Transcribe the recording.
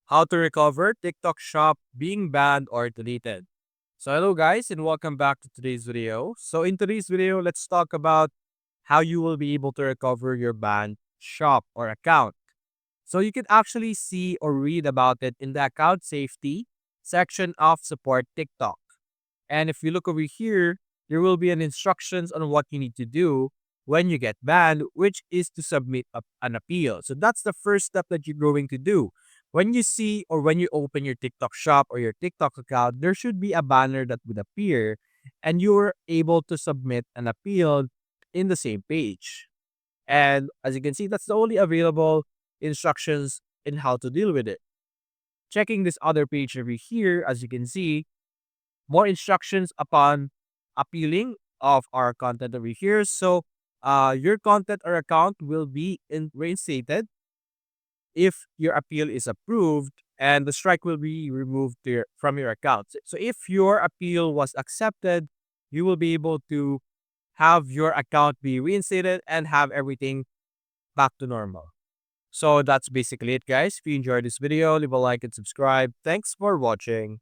How to recover TikTok shop being banned or deleted. So hello guys and welcome back to today's video. So in today's video, let's talk about how you will be able to recover your banned shop or account. So you can actually see or read about it in the account safety section of support TikTok. And if you look over here, there will be an instructions on what you need to do when you get banned, which is to submit an appeal. So that's the first step that you're going to do. When you see or when you open your TikTok shop or your TikTok account, there should be a banner that would appear and you're able to submit an appeal in the same page. And as you can see, that's the only available instructions in how to deal with it. Checking this other page over here, as you can see, more instructions upon appealing of our content over here. So your content or account will be reinstated if your appeal is approved and the strike will be removed from your account. So if your appeal was accepted, you will be able to have your account be reinstated and have everything back to normal. So that's basically it, guys. If you enjoyed this video, leave a like and subscribe. Thanks for watching.